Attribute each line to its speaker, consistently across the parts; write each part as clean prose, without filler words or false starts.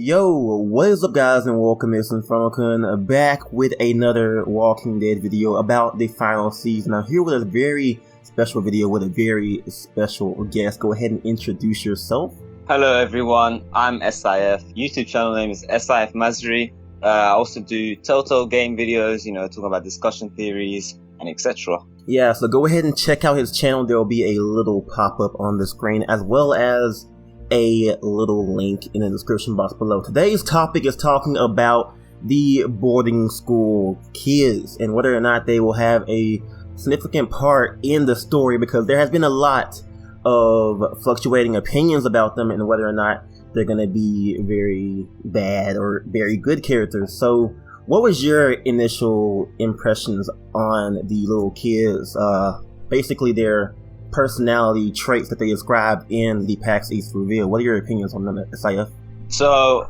Speaker 1: Yo, what is up guys, and welcome to InfernoKun back with another Walking Dead video about the final season. I'm here with a very special video with a very special guest. Go ahead and introduce yourself.
Speaker 2: Hello everyone, I'm SIF. YouTube channel name is SIFmasry. I also do Telltale game videos, talking about discussion theories and etc.
Speaker 1: Yeah, so go ahead and check out his channel. There will be a little pop-up on the screen as well as a little link in the description box below. Today's topic is talking about the boarding school kids and whether or not they will have a significant part in the story, because there has been a lot of fluctuating opinions about them and whether or not they're going to be very bad or very good characters. So what was your initial impressions on the little kids? Basically their personality traits that they described in the PAX East Reveal. What are your opinions on them, SIF?
Speaker 2: So,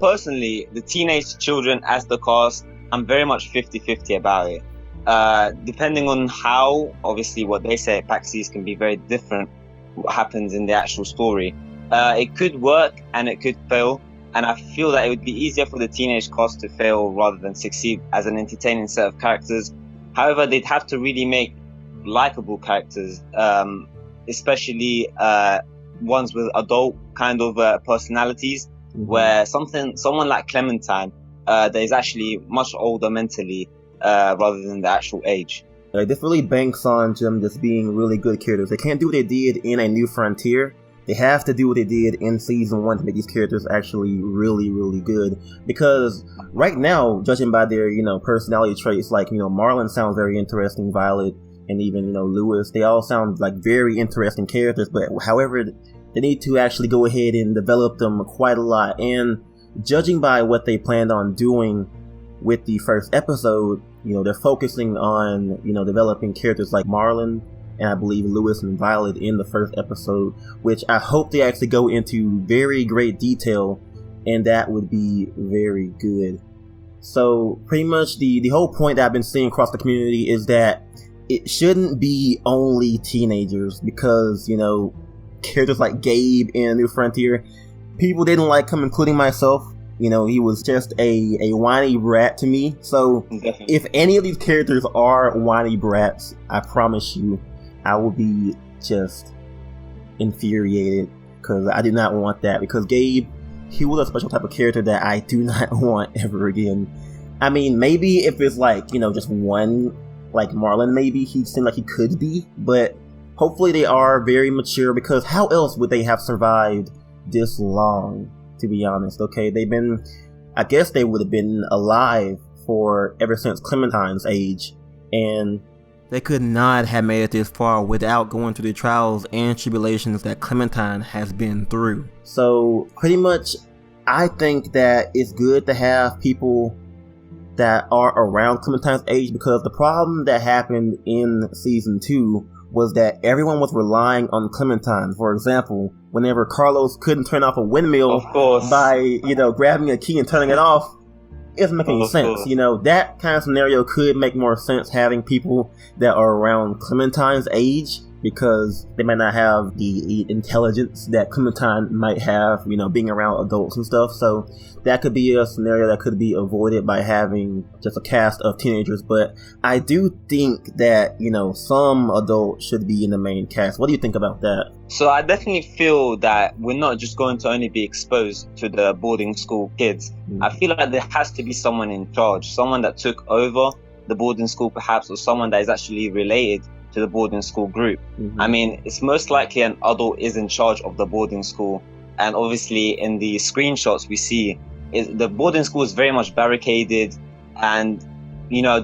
Speaker 2: personally, the teenage children as the cast, I'm very much 50-50 about it. Depending on how, obviously, what they say at PAX East can be very different what happens in the actual story. It could work and it could fail, and I feel that it would be easier for the teenage cast to fail rather than succeed as an entertaining set of characters. However, they'd have to really make likable characters, especially ones with adult kind of personalities, where someone like Clementine that is actually much older mentally rather than the actual age.
Speaker 1: This really banks on them just being really good characters. They can't do what they did in A New Frontier. They have to do what they did in season 1 to make these characters actually really, really good. Because right now, judging by their, personality traits, like, Marlon sounds very interesting, Violet, and even, Lewis, they all sound like very interesting characters, but however, they need to actually go ahead and develop them quite a lot. And judging by what they planned on doing with the first episode, they're focusing on, developing characters like Marlon, and I believe Lewis and Violet in the first episode, which I hope they actually go into very great detail, and that would be very good. So pretty much the whole point that I've been seeing across the community is that it shouldn't be only teenagers, because, characters like Gabe in New Frontier, people didn't like him, including myself. He was just a whiny brat to me. So if any of these characters are whiny brats, I promise you, I will be just infuriated, because I do not want that, because Gabe, he was a special type of character that I do not want ever again. I mean, maybe if it's like, just one, like Marlon, maybe he seemed like he could be, but hopefully they are very mature, because how else would they have survived this long, to be honest? Okay, I guess they would have been alive for ever since Clementine's age, and they could not have made it this far without going through the trials and tribulations that Clementine has been through. So pretty much, I think that it's good to have people that are around Clementine's age, because the problem that happened in season 2 was that everyone was relying on Clementine. For example, whenever Carlos couldn't turn off a windmill by, grabbing a key and turning it off, it doesn't make any sense. That kind of scenario could make more sense having people that are around Clementine's age, because they might not have the intelligence that Clementine might have, being around adults and stuff. So that could be a scenario that could be avoided by having just a cast of teenagers. But I do think that, some adults should be in the main cast. What do you think about that?
Speaker 2: So I definitely feel that we're not just going to only be exposed to the boarding school kids. I feel like there has to be someone in charge, someone that took over the boarding school perhaps, or someone that is actually related to the boarding school group. I mean, it's most likely an adult is in charge of the boarding school, and obviously in the screenshots we see the boarding school is very much barricaded, and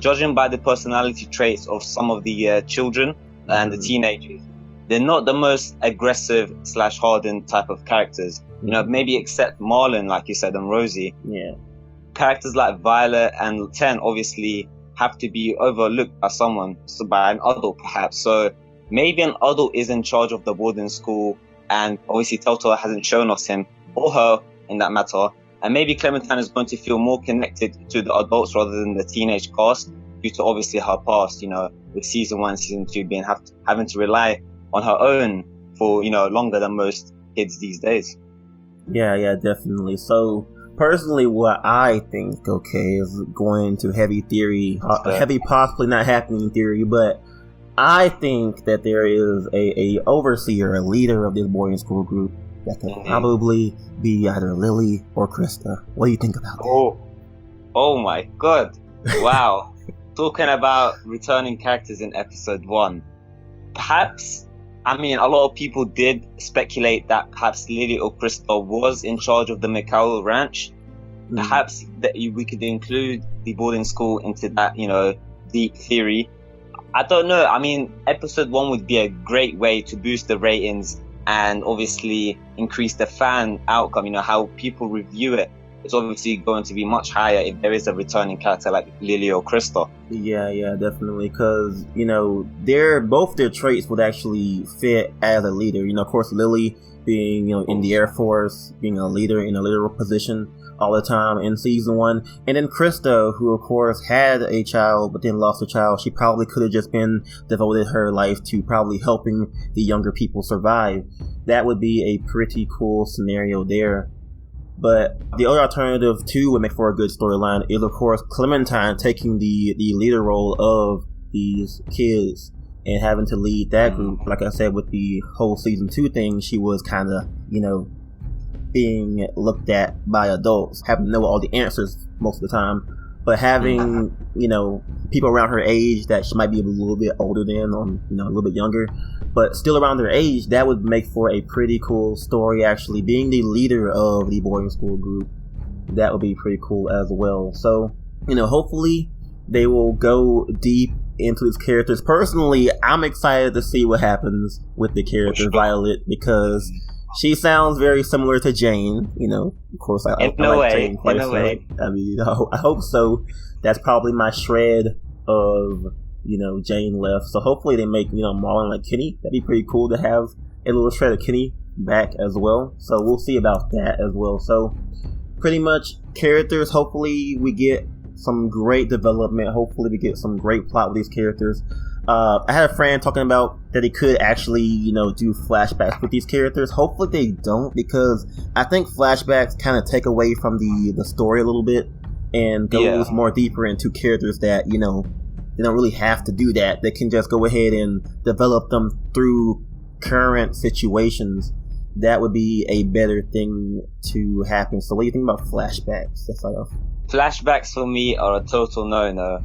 Speaker 2: judging by the personality traits of some of the children and the teenagers, they're not the most aggressive / hardened type of characters, maybe except Marlon, like you said, and Rosie. Characters like Violet and 10 obviously have to be overlooked by someone, so by an adult perhaps. So maybe an adult is in charge of the boarding school, and obviously Telltale hasn't shown us him or her in that matter. And maybe Clementine is going to feel more connected to the adults rather than the teenage cast, due to obviously her past, with season 1, season 2 being having to rely on her own for, longer than most kids these days.
Speaker 1: Yeah, definitely. So personally, what I think, okay, is going to heavy theory, heavy possibly not happening theory, but I think that there is a overseer, a leader of this boarding school group that could probably be either Lily or Krista. What do you think about that?
Speaker 2: Oh my god. Wow. Talking about returning characters in episode 1. Perhaps, I mean, a lot of people did speculate that perhaps Lily or Krista was in charge of the McCowell Ranch. Perhaps that we could include the boarding school into that, deep theory. I don't know. I mean, episode 1 would be a great way to boost the ratings and obviously increase the fan outcome, how people review it. It's obviously going to be much higher if there is a returning character like Lily or Krista.
Speaker 1: Yeah, definitely. Because, both their traits would actually fit as a leader. Of course, Lily being, in the Air Force, being a leader in a literal position all the time in season 1. And then Krista, who of course had a child but then lost a child, she probably could have just been devoted her life to probably helping the younger people survive. That would be a pretty cool scenario there. But the other alternative too would make for a good storyline is of course Clementine taking the leader role of these kids and having to lead that group. Like I said, with the whole season 2 thing, she was kind of, being looked at by adults, having to know all the answers most of the time, but having, people around her age that she might be a little bit older than, or, a little bit younger, but still around their age, that would make for a pretty cool story, actually. Being the leader of the boarding school group, that would be pretty cool as well. So, hopefully they will go deep into these characters. Personally, I'm excited to see what happens with the character Violet, because she sounds very similar to Jane. Of course, I like Jane quite a bit. I mean, I hope so. That's probably my shred of, Jane left. So hopefully they make, Marlon like Kenny. That'd be pretty cool to have a little shred of Kenny back as well. So we'll see about that as well. So pretty much characters, hopefully we get some great development. Hopefully we get some great plot with these characters. I had a friend talking about that he could actually, do flashbacks with these characters. Hopefully they don't, because I think flashbacks kind of take away from the story a little bit and goes more deeper into characters that, they don't really have to do that. They can just go ahead and develop them through current situations. That would be a better thing to happen. So what do you think about flashbacks? That's all.
Speaker 2: Flashbacks for me are a total no-no.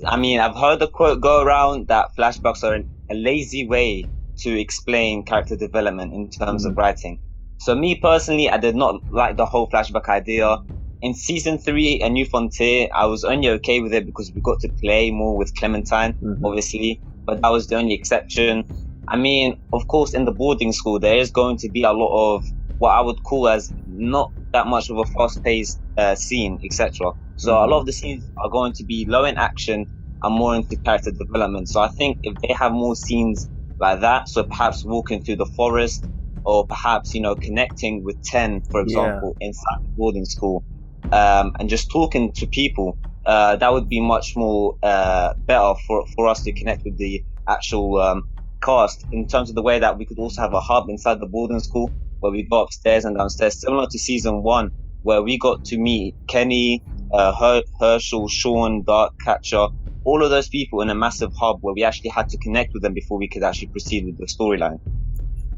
Speaker 2: I mean, I've heard the quote go around that flashbacks are a lazy way to explain character development in terms of writing. So me personally, I did not like the whole flashback idea. In season 3, A New Frontier, I was only okay with it because we got to play more with Clementine, obviously, but that was the only exception. I mean, of course, in the boarding school, there is going to be a lot of what I would call as not that much of a fast-paced scene, etc. So a lot of the scenes are going to be low in action and more into character development. So I think if they have more scenes like that, so perhaps walking through the forest, or perhaps, connecting with 10, for example, inside the boarding school, and just talking to people, that would be much more better for us to connect with the actual cast, in terms of the way that we could also have a hub inside the boarding school where we go upstairs and downstairs, similar to season 1, where we got to meet Kenny, Herschel, Sean, Darkcatcher, all of those people in a massive hub where we actually had to connect with them before we could actually proceed with the storyline.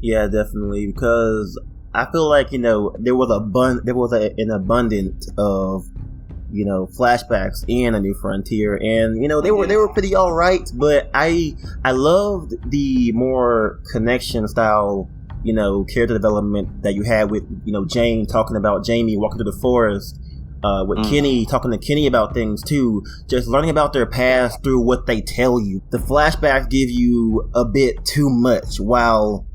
Speaker 1: Yeah, definitely, because I feel like, there was an abundance of, flashbacks in A New Frontier, and, they were pretty alright, but I loved the more connection style, character development that you had with, Jane talking about Jamie walking through the forest, with Kenny, talking to Kenny about things too, just learning about their past through what they tell you. The flashbacks give you a bit too much, while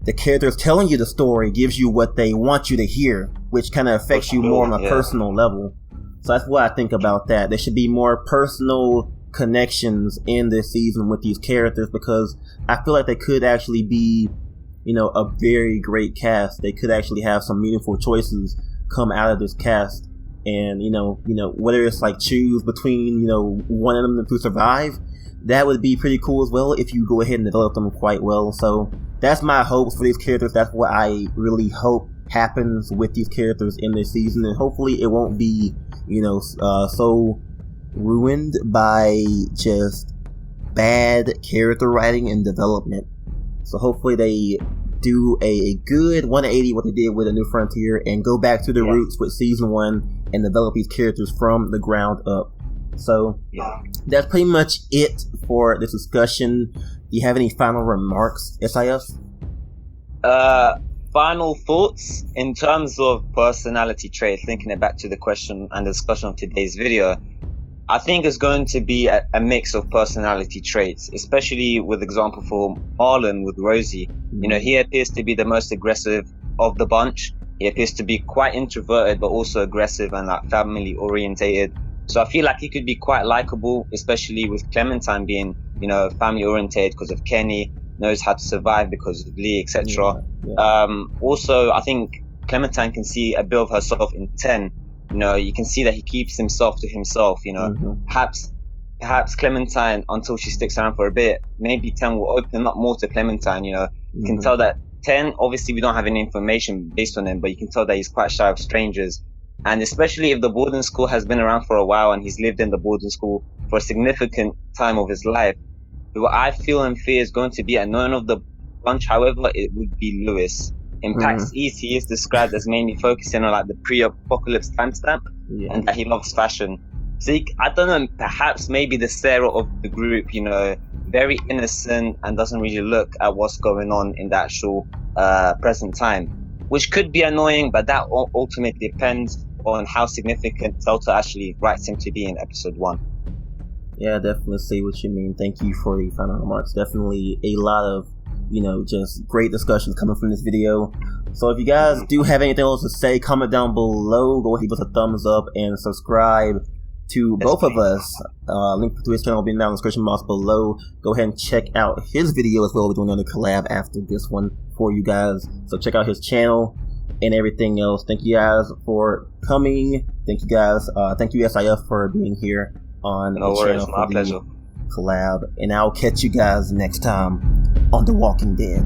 Speaker 1: the characters telling you the story gives you what they want you to hear, which kind of affects you more on a personal level. So that's what I think about that. There should be more personal connections in this season with these characters, because I feel like they could actually be, a very great cast. They could actually have some meaningful choices come out of this cast. And, whether it's like choose between, one of them to survive, that would be pretty cool as well if you go ahead and develop them quite well. So that's my hopes for these characters. That's what I really hope happens with these characters in this season, and hopefully it won't be, so ruined by just bad character writing and development. So hopefully they do a good 180 what they did with A New Frontier and go back to the roots with season 1 and develop these characters from the ground up. So that's pretty much it for this discussion. Do you have any final remarks, SIF?
Speaker 2: Final thoughts in terms of personality traits, linking it back to the question and the discussion of today's video. I think it's going to be a mix of personality traits, especially with example for Marlon with Rosie. He appears to be the most aggressive of the bunch. He appears to be quite introverted, but also aggressive and like family orientated. So I feel like he could be quite likable, especially with Clementine being, family orientated because of Kenny, knows how to survive because of Lee, etc. Also, I think Clementine can see a bit of herself in 10. You can see that he keeps himself to himself. Perhaps Clementine, until she sticks around for a bit, maybe 10 will open up more to Clementine. You can tell that 10, obviously we don't have any information based on him, but you can tell that he's quite shy of strangers. And especially if the boarding school has been around for a while and he's lived in the boarding school for a significant time of his life, what I feel and fear is going to be annoying of the bunch. However, it would be Lewis. In PAX East, he is described as mainly focusing on like the pre-apocalypse timestamp and that he loves fashion. So I don't know, perhaps maybe the Sarah of the group, very innocent and doesn't really look at what's going on in the actual present time, which could be annoying, but that ultimately depends on how significant Delta actually writes him to be in episode 1.
Speaker 1: Yeah, definitely see what you mean. Thank you for the final remarks. Definitely a lot of, just great discussions coming from this video. So if you guys do have anything else to say, comment down below. Go ahead, give us a thumbs up and subscribe to both of us. Link to his channel will be down in the description box below. Go ahead and check out his video as well. We're doing another collab after this one for you guys. So check out his channel and everything else. Thank you guys for coming. Thank you guys. Thank you SIF for being here on the channel for the collab. And I'll catch you guys next time on The Walking Dead.